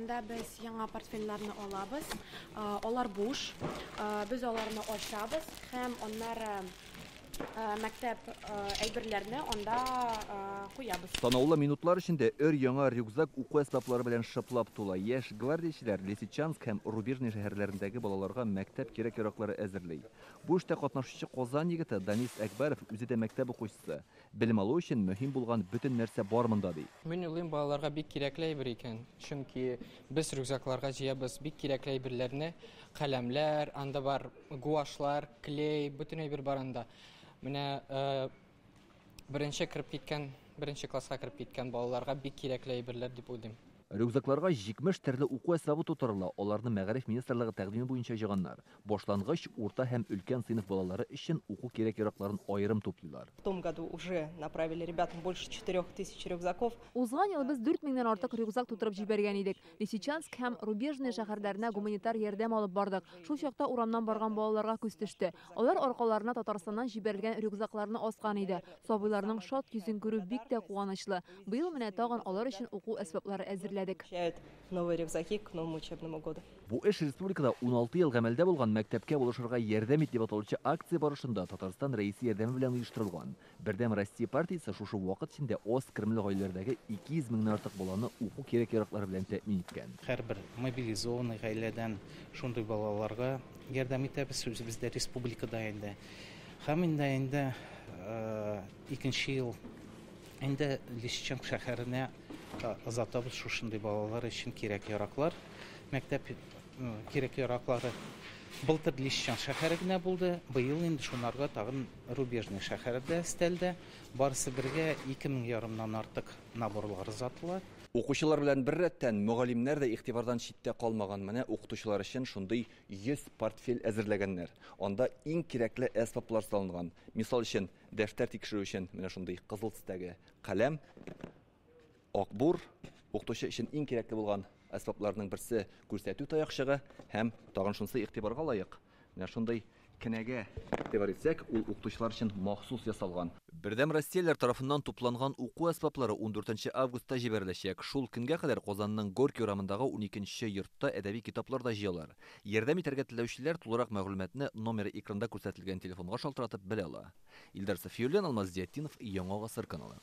Biz яңа портфельләрне алабыз. Алар буш. Biz аларны ачабыз һәм аннары мәктәп әйберләрне анда куябыз. Санаулы минутлар içinde яңа рюкзак уку әсбаплары белән шыплап тула. Яшь гвардиячеләр Лисичанск һәм Рубежный шәһәрләрендәге балаларга мәктәп кирәк-яраклары әзерли. Бу эштә катнашучы Казан егете Данис Әкбәров үзе дә мәктәп укучысы. Белем алу өчен мөһим булган бөтен нәрсә бар монда ди. Мен уйлыйм, балаларга бик кирәкле әйбер икән. Чөнки без рюкзакларга җыябыз бик кирәкле әйберләрне, каләмләр, анда бар гуашлар, клей, бөтен әйбер бар анда. Менә беренче класска кирип киткән балаларга бик кирәкле әйберләр дип уйлыйм. Рюкзакларга 70 төрле уку әсбабы тутырыла. Аларны Мәгариф министрлыгы тәкъдиме буенча җыйганнар. Башлангыч, урта һәм өлкән сыйныф балалары өчен уку кирәк-яракларын аерым туплыйлар. В том году уже направили ребятам больше 4000 рюкзаков. Узган ел без 4000-дән артык рюкзак тутырып җибәргән идек. Лисичанск һәм Рубежный шәһәрләренә гуманитар ярдәм алып бардык. Шул чакта урамнан барган балаларга күз төште. Алар аркаларына Татарстаннан җибәрелгән рюкзакларны аскан иде. Сабыйларның шат йөзен күрү бик тә куанычлы. Быел менә тагын алар өчен уку әсбаплары әзерләдек. Новые рюкзаки к новому учебному году. Бу эш республикада 16 ел гамәлдә булган мәктәпкә булышырга ярдәм ит дип аталучы акция барышында Татарстан рәисе ярдәме белән оештырылган. Бердәм Россия партиясе шушы вакыт içinde аз киремле гаиләләрдәге 200 меңнән артык баланы уку кирәк-яраклары белән тәэмин иткән. Һәрбер мобилизованный гаиләдән шундый балаларга ярдәм итәбез бездә республикада инде. Һәм инде икенче ел инде Лисичанск шәһәренә озатабыз шушындай балалар өчен кирәк-яраклар. Мәктәп кирәк-яраклары былтыр Лисичанск шәһәре генә булды. Быел инде шунарга тагын Рубежный шәһәрдә өстәлдә барысы бергә 2500-нан артык наборлар озатылар. Укучылар белән бер рәттән мөгаллимнәр дә игътибардан читтә калмаган. Менә укытучылар өчен шундый 100 портфель әзерләгәннәр. Анда иң кирәкле әсбаплар салынган. Мисал өчен, дәфтәр тикшерү өчен менә шундый кызыл төстәге каләм, акбур, укытучы өчен иң кирәкле булган әсбапларның берсе күрсәтү таякчыгы һәм тагын шунысы игътибарга лаек. Менә шундый кенәгә игътибар итсәк, ул укытучылар өчен махсус ясалган. Бердәм Россияләр тарафыннан тупланган уку әсбаплары 14 августта җибәреләчәк. Шул көнгә кадәр Казанның Горький урамындагы 12-нче йортта әдәби китаплар да җыялар. Ярдәм итәргә теләүчеләр тулырак мәгълүматны номеры экранда күрсәтелгән телефонга шалтыратып белә ала. Илдар Сафиуллин, Алмаз Зиятдинов, Яңа Гасыр каналы.